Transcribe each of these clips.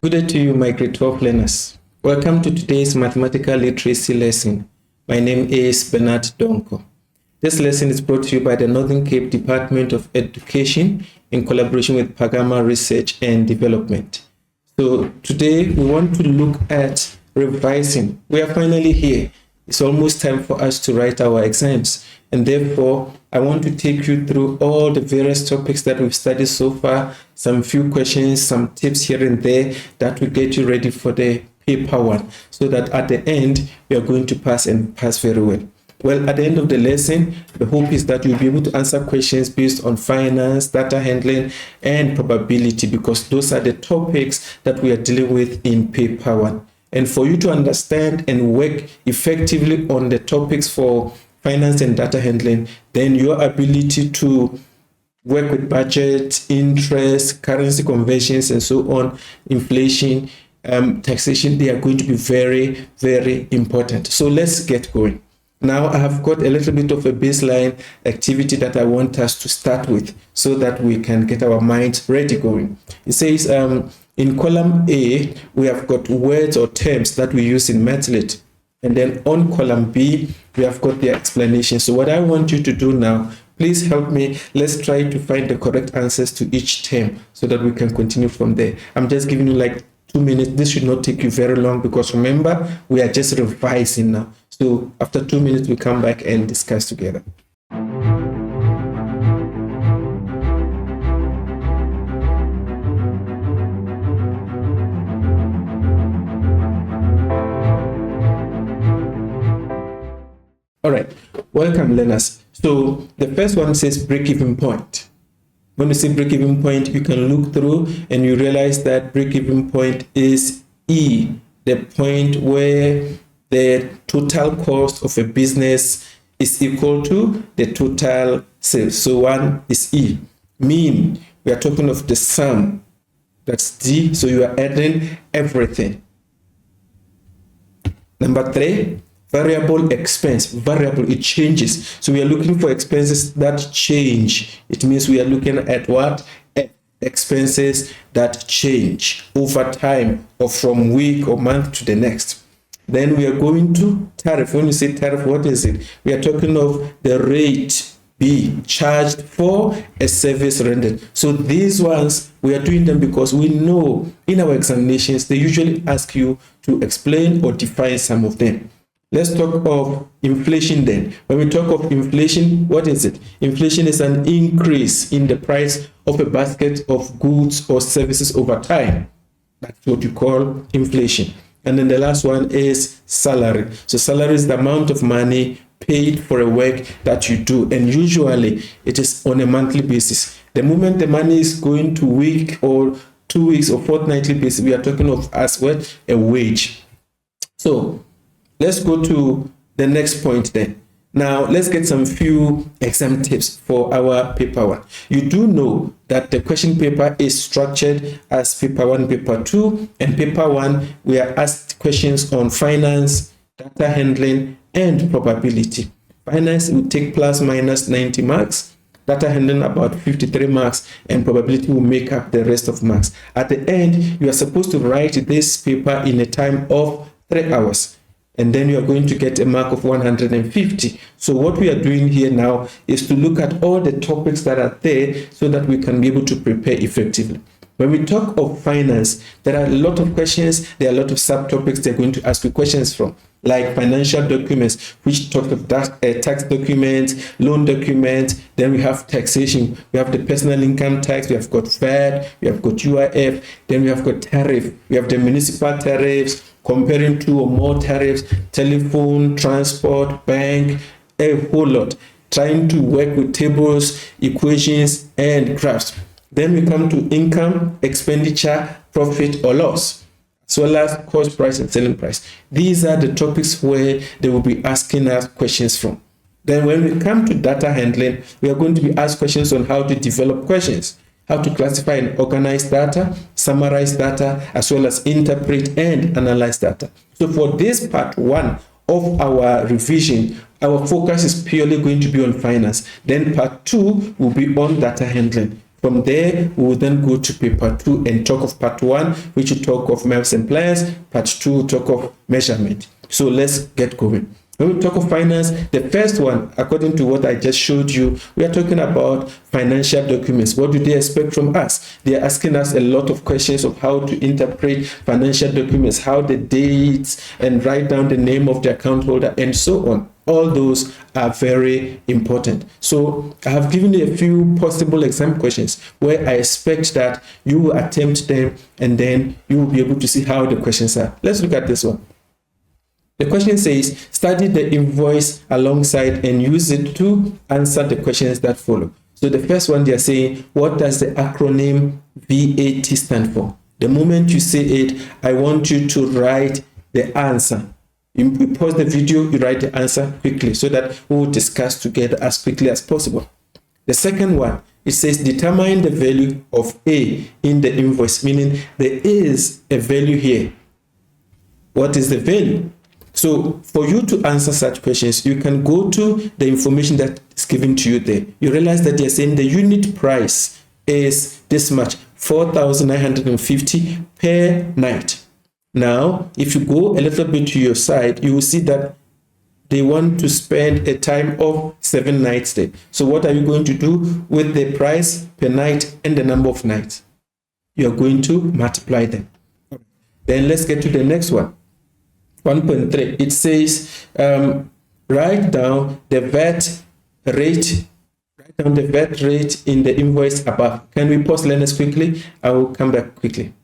Good day to you, my grade 12 learners. Welcome to today's mathematical literacy lesson. My name is Bernard Donko. This lesson is brought to you by the Northern Cape Department of Education in collaboration with Pagama Research and Development. So today we want to look at revising. We are finally here. It's almost time for us to write our exams, and therefore I want to take you through all the various topics that we've studied so far, some few questions, some tips here and there that will get you ready for the paper one, so that at the end we are going to pass and pass very well. Well, at the end of the lesson, the hope is that you'll be able to answer questions based on finance, data handling, and probability, because those are the topics that we are dealing with in paper one. And for you to understand and work effectively on the topics for finance and data handling, then your ability to work with budget, interest, currency conversions, and so on, inflation, taxation, they are going to be very, very important. So let's get going. Now I have got a little bit of a baseline activity that I want us to start with so that we can get our minds ready going. It says, in column A, we have got words or terms that we use in Mathlet. And then on column B, we have got the explanation. So what I want you to do now, please help me. Let's try to find the correct answers to each term so that we can continue from there. I'm just giving you like 2 minutes. This should not take you very long because remember, we are just revising now. So after 2 minutes, we come back and discuss together. All right, welcome learners. So the first one says break-even point. When you say break-even point, you can look through and you realize that break-even point is E, the point where the total cost of a business is equal to the total sales. So one is E. Mean, we are talking of the sum. That's D, so you are adding everything. Number 3, variable expense. Variable, it changes. So we are looking for expenses that change. It means we are looking at what? Expenses that change over time or from week or month to the next. Then we are going to tariff. When you say tariff, what is it? We are talking of the rate B charged for a service rendered. So these ones, we are doing them because we know in our examinations, they usually ask you to explain or define some of them. Let's talk of inflation then. When we talk of inflation, what is it? Inflation is an increase in the price of a basket of goods or services over time. That's what you call inflation. And then the last one is salary. So salary is the amount of money paid for a work that you do. And usually it is on a monthly basis. The moment the money is going to week or 2 weeks or fortnightly basis, we are talking of as what? A wage. So let's go to the next point then. Now, let's get some few exam tips for our paper one. You do know that the question paper is structured as paper 1, paper 2, and paper 1, we are asked questions on finance, data handling, and probability. Finance will take plus minus 90 marks, data handling about 53 marks, and probability will make up the rest of marks. At the end, you are supposed to write this paper in a time of 3 hours. And then you are going to get a mark of 150. So what we are doing here now is to look at all the topics that are there so that we can be able to prepare effectively. When we talk of finance, there are a lot of questions, there are a lot of subtopics they're going to ask you questions from, like financial documents, which talk of tax documents, loan documents. Then we have taxation. We have the personal income tax. We have got VAT. We have got UIF. Then we have got tariff. We have the municipal tariffs, comparing 2 or more tariffs, telephone, transport, bank, a whole lot. Trying to work with tables, equations, and graphs. Then we come to income, expenditure, profit or loss, as well as cost price and selling price. These are the topics where they will be asking us questions from. Then when we come to data handling, we are going to be asked questions on how to develop questions, how to classify and organize data, summarize data, as well as interpret and analyze data. So for this part 1 of our revision, our focus is purely going to be on finance. Then part 2 will be on data handling. From there, we will then go to paper 2 and talk of part 1, which will talk of maps and plans. Part 2 will talk of measurement. So let's get going. When we talk of finance, the first one, according to what I just showed you, we are talking about financial documents. What do they expect from us? They are asking us a lot of questions of how to interpret financial documents, how the dates, and write down the name of the account holder, and so on. All those are very important. So I have given you a few possible exam questions where I expect that you will attempt them, and then you will be able to see how the questions are. Let's look at this one. The question says, study the invoice alongside and use it to answer the questions that follow. So the first one, they are saying, what does the acronym VAT stand for? The moment you say it, I want you to write the answer. You pause the video, you write the answer quickly so that we will discuss together as quickly as possible. The second one, it says, determine the value of A in the invoice, meaning there is a value here. What is the value? So for you to answer such questions, you can go to the information that is given to you there. You realize that they're saying the unit price is this much, 4,950 per night. Now, if you go a little bit to your side, you will see that they want to spend a time of 7 nights there. So what are you going to do with the price per night and the number of nights? You are going to multiply them. Then let's get to the next one. 1.3, it says, write down the VAT rate. Write down the VAT rate in the invoice above. Can we pause learners quickly? I will come back quickly.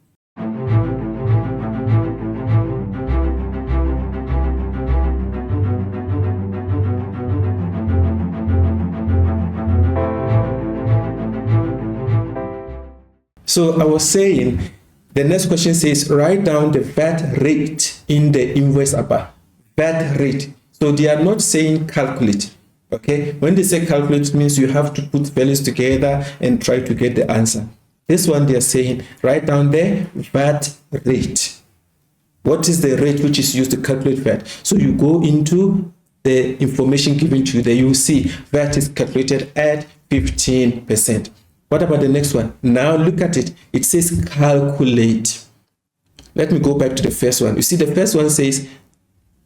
So I was saying, the next question says, write down the VAT rate in the invoice above. VAT rate. So they are not saying calculate. Okay. When they say calculate, it means you have to put values together and try to get the answer. This one, they are saying, write down the VAT rate. What is the rate which is used to calculate VAT? So you go into the information given to you there, you will see VAT is calculated at 15%. What about the next one? Now look at it. It says calculate. Let me go back to the first one. You see, the first one says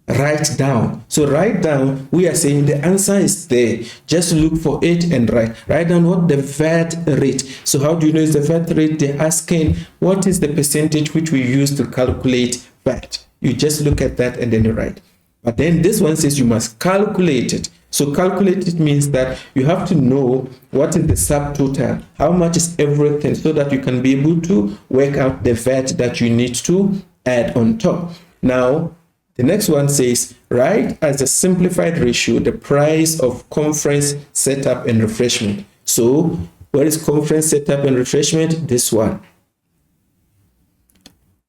write down. So write down, we are saying the answer is there. Just look for it and write. Write down what the VAT rate. So how do you know it's the VAT rate? They're asking what is the percentage which we use to calculate VAT. You just look at that and then you write. But then this one says you must calculate it. So calculate it means that you have to know what is the subtotal, how much is everything, so that you can be able to work out the VAT that you need to add on top. Now, the next one says, write as a simplified ratio the price of conference setup and refreshment. So, what is conference setup and refreshment? This one.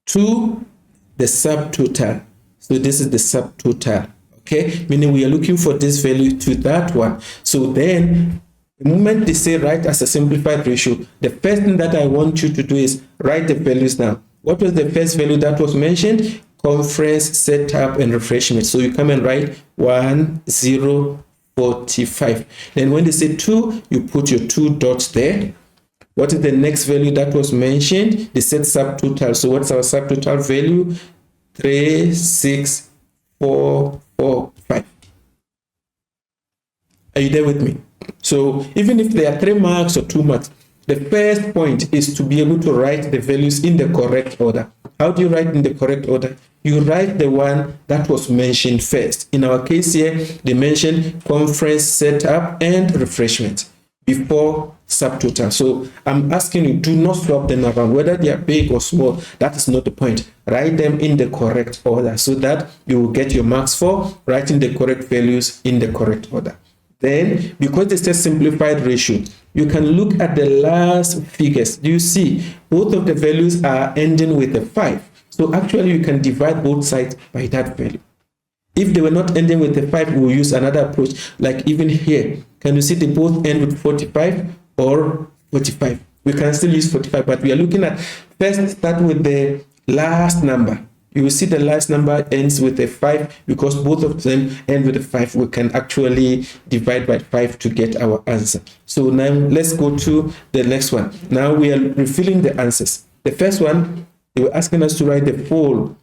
To the subtotal. So this is the subtotal. Okay, meaning we are looking for this value to that one. So then, the moment they say write as a simplified ratio, the first thing that I want you to do is write the values down. What was the first value that was mentioned? Conference, setup, and refreshment. So you come and write 1045. Then when they say 2, you put your 2 dots there. What is the next value that was mentioned? They said subtotal. So what's our subtotal value? 36445. Are you there with me? So even if there are 3 marks or 2 marks, the first point is to be able to write the values in the correct order. How do you write in the correct order? You write the one that was mentioned first. In our case here, they mentioned conference, setup, and refreshment before subtotal. So I'm asking you, do not swap them around, whether they are big or small. That is not the point. Write them in the correct order so that you will get your marks for writing the correct values in the correct order. Then, because it's a simplified ratio, you can look at the last figures. You see, both of the values are ending with a 5. So actually, you can divide both sides by that value. If they were not ending with a 5, we'll use another approach, like even here. Can you see they both end with 45 or 45? We can still use 45, but we are looking at, first start with the last number. You will see the last number ends with a 5 because both of them end with a 5. We can actually divide by 5 to get our answer. So now let's go to the next one. Now we are refilling the answers. The first one, they were asking us to write the full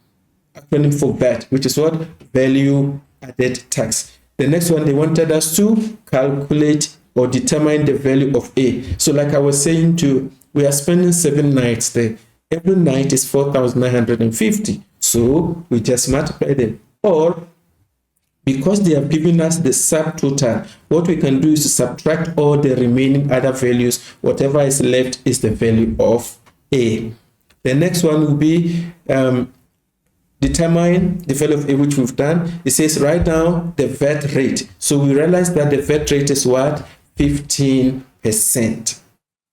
acronym for VAT, which is what? Value added tax. The next one, they wanted us to calculate or determine the value of A. So like I was saying we are spending 7 nights there. Every night is 4,950. So we just multiply them. Or because they have given us the subtotal, what we can do is to subtract all the remaining other values. Whatever is left is the value of A. The next one will be determine the value of A, which we've done. It says write down the VAT rate. So we realize that the VAT rate is what? 15%.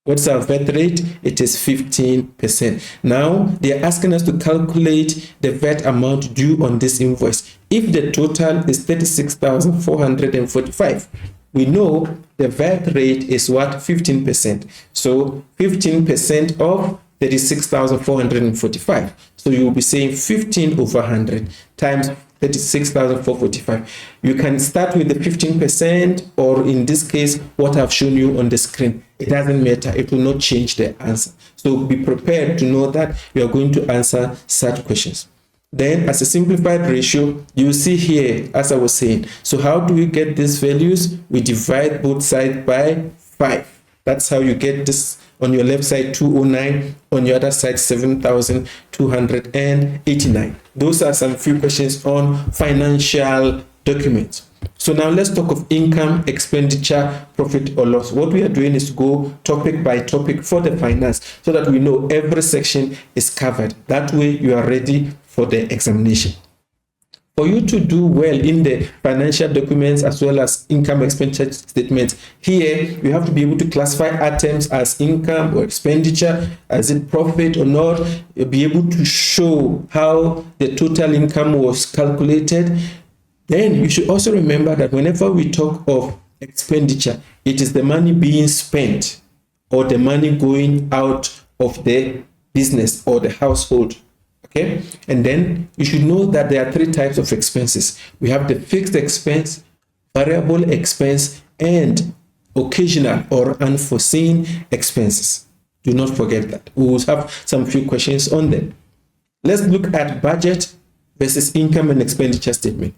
What's our VAT rate? It is 15%. Now, they're asking us to calculate the VAT amount due on this invoice. If the total is 36,445, we know the VAT rate is what? 15%. So 15% of 36,445. So you will be saying 15 over 100 times 36,445. You can start with the 15%, or in this case, what I've shown you on the screen. It doesn't matter. It will not change the answer. So be prepared to know that you are going to answer such questions. Then, as a simplified ratio, you see here, as I was saying. So how do we get these values? We divide both sides by 5. That's how you get this. On your left side, 209. On your other side, 7,289. Those are some few questions on financial documents. So now let's talk of income, expenditure, profit or loss. What we are doing is to go topic by topic for the finance so that we know every section is covered. That way you are ready for the examination. For you to do well in the financial documents as well as income expenditure statements, here you have to be able to classify items as income or expenditure, as it profit or not. You'll be able to show how the total income was calculated. Then you should also remember that whenever we talk of expenditure, it is the money being spent or the money going out of the business or the household. Okay, and then you should know that there are 3 types of expenses. We have the fixed expense, variable expense, and occasional or unforeseen expenses. Do not forget that. We will have some few questions on them. Let's look at budget versus income and expenditure statement.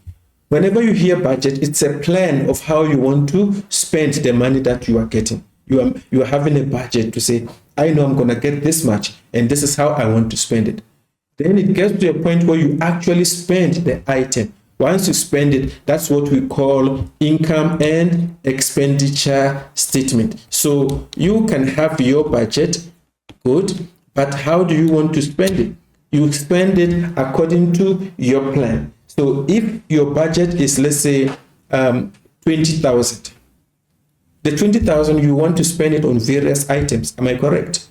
Whenever you hear budget, it's a plan of how you want to spend the money that you are getting. You are having a budget to say, I know I'm going to get this much, and this is how I want to spend it. Then it gets to a point where you actually spend the item. Once you spend it, that's what we call income and expenditure statement. So you can have your budget, good, but how do you want to spend it? You spend it according to your plan. So if your budget is, let's say, 20,000, the 20,000 you want to spend it on various items. Am I correct?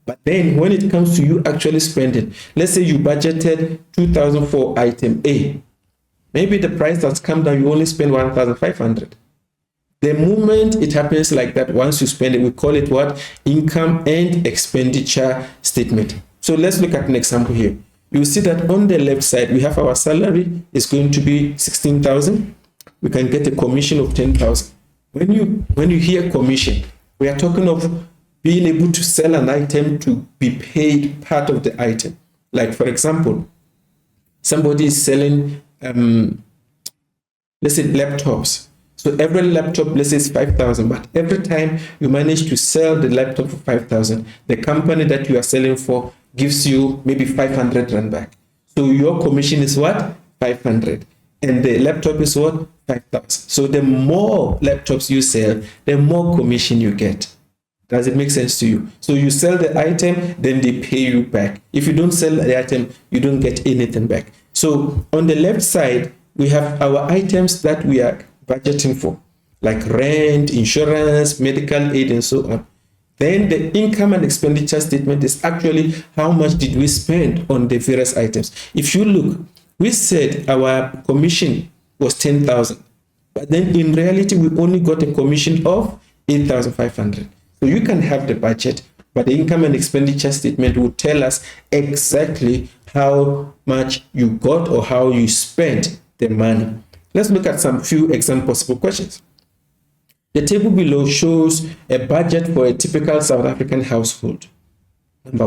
But then when it comes to you actually spending, let's say you budgeted 2,000 for item A. Maybe the price has come down, you only spend 1,500. The moment it happens like that, once you spend it, we call it what? Income and expenditure statement. So let's look at an example here. You see that on the left side, we have our salary is going to be 16,000. We can get a commission of 10,000. When you hear commission, we are talking of being able to sell an item to be paid part of the item. Like, for example, somebody is selling, let's say, laptops. So every laptop, let's say, is 5,000, but every time you manage to sell the laptop for 5,000, the company that you are selling for gives you maybe 500 rand back. So your commission is what? 500. And the laptop is what? 5,000. So the more laptops you sell, the more commission you get. Does it make sense to you? So you sell the item, then they pay you back. If you don't sell the item, you don't get anything back. So on the left side, we have our items that we are budgeting for, like rent, insurance, medical aid, and so on. Then the income and expenditure statement is actually how much did we spend on the various items. If you look, we said our commission was 10,000, but then in reality, we only got a commission of 8,500. So you can have the budget, But the income and expenditure statement will tell us exactly how much you got or how you spent the money. Let's look at some few example possible questions. The table below shows a budget for a typical South African household. Number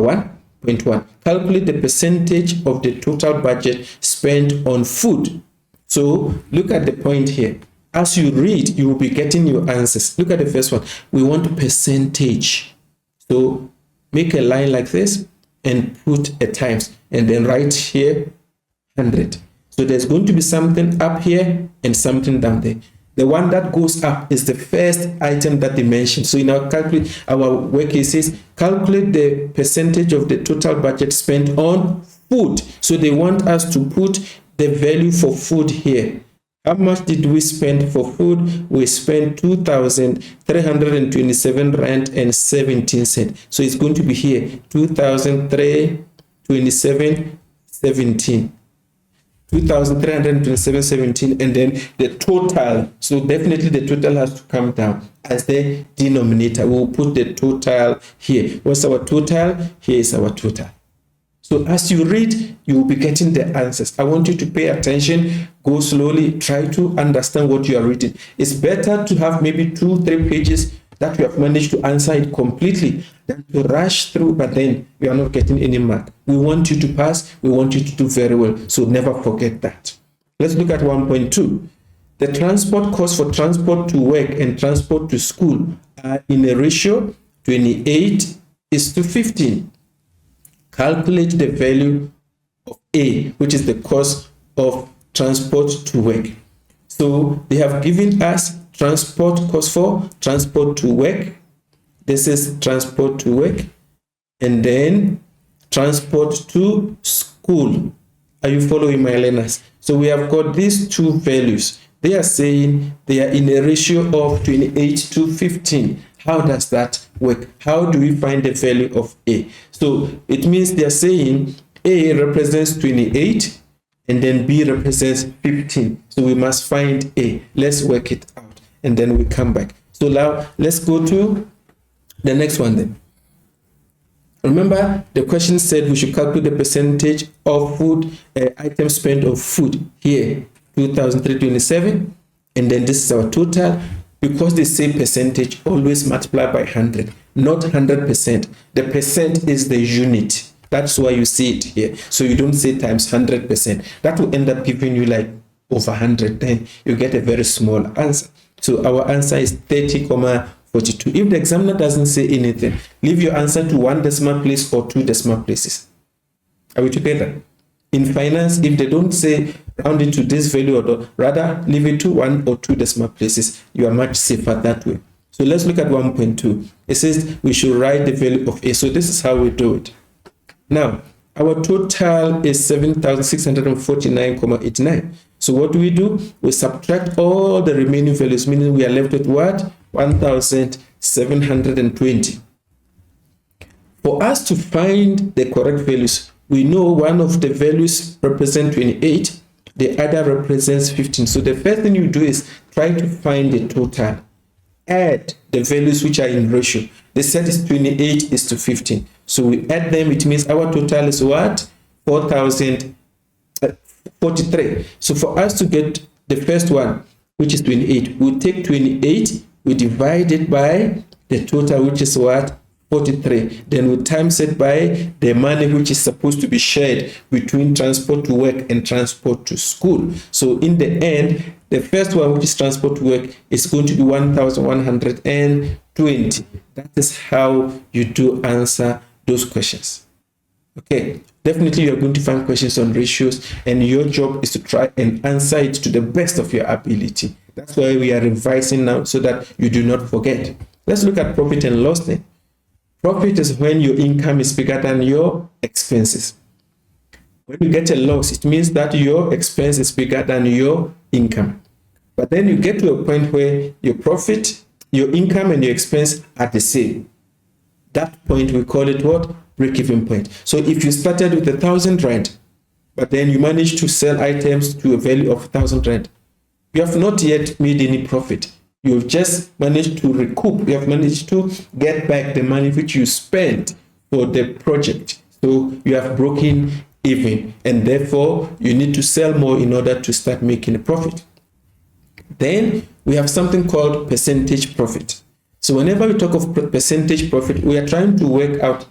1.1, calculate the percentage of the total budget spent on food. So look at the point here. As you read, you will be getting your answers. Look at the first one. We want percentage. So make a line like this and put a times, and then write here 100. So there's going to be something up here and something down there. The one that goes up is the first item that they mentioned. So in our work, it says calculate the percentage of the total budget spent on food. So they want us to put the value for food here. How much did we spend for food? We spent 2,327 rand and 17 cents. So it's going to be here 2,327.17. 2,327.17, and then the total. So definitely the total has to come down as the denominator. We'll put the total here. What's our total? Here is our total. So as you read, you will be getting the answers. I want you to pay attention, go slowly, try to understand what you are reading. It's better to have maybe 2-3 pages that you have managed to answer it completely than to rush through, but then you are not getting any mark. We want you to pass. We want you to do very well. So never forget that. Let's look at 1.2. The transport costs for transport to work and transport to school are in a ratio 28:15. Calculate the value of A, which is the cost of transport to work. So they have given us transport cost for transport to work. This is transport to work. And then transport to school. Are you following my learners? So we have got these two values. They are saying they are in a ratio of 28:15. How does that work? How do we find the value of A? So it means they are saying A represents 28 and then B represents 15. So we must find A. Let's work it out and then we come back. So now let's go to the next one then. Remember, the question said we should calculate the percentage of food items spent on food. Here, 2,327, and then this is our total. Because they say percentage, always multiply by 100, not 100%. The percent is the unit. That's why you see it here. So you don't say times 100%. That will end up giving you like over 100. Then you get a very small answer. So our answer is 30,42. If the examiner doesn't say anything, leave your answer to 1 decimal place or 2 decimal places. Are we together? In finance, if they don't say round it to this value, or rather leave it to 1 or 2 decimal places, you are much safer that way. So let's look at 1.2. It says we should write the value of A. So this is how we do it. Now, our total is 7,649.89. So what do? We subtract all the remaining values, meaning we are left with what? 1,720. For us to find the correct values, we know one of the values represents 28, the other represents 15. So the first thing you do is try to find the total. Add the values which are in ratio. The set is 28:15. So we add them. It means our total is what? 4,043. So for us to get the first one, which is 28, we'll take 28, we divide it by the total, which is what? 43. Then we times it by the money which is supposed to be shared between transport to work and transport to school. So in the end, the first one, which is transport to work, is going to be 1,120. That is how you do answer those questions. Okay, definitely you're going to find questions on ratios, and your job is to try and answer it to the best of your ability. That's why we are revising now, so that you do not forget. Let's look at profit and loss then. Profit is when your income is bigger than your expenses. When you get a loss, it means that your expense is bigger than your income. But then you get to a point where your profit, your income and your expense are the same. That point, we call it what? Break-even point. So if you started with 1,000 rand, but then you managed to sell items to a value of 1,000 rand, you have not yet made any profit. You've just managed to recoup. You have managed to get back the money which you spent for the project. So you have broken even, and therefore you need to sell more in order to start making a profit. Then we have something called percentage profit. So whenever we talk of percentage profit, we are trying to work out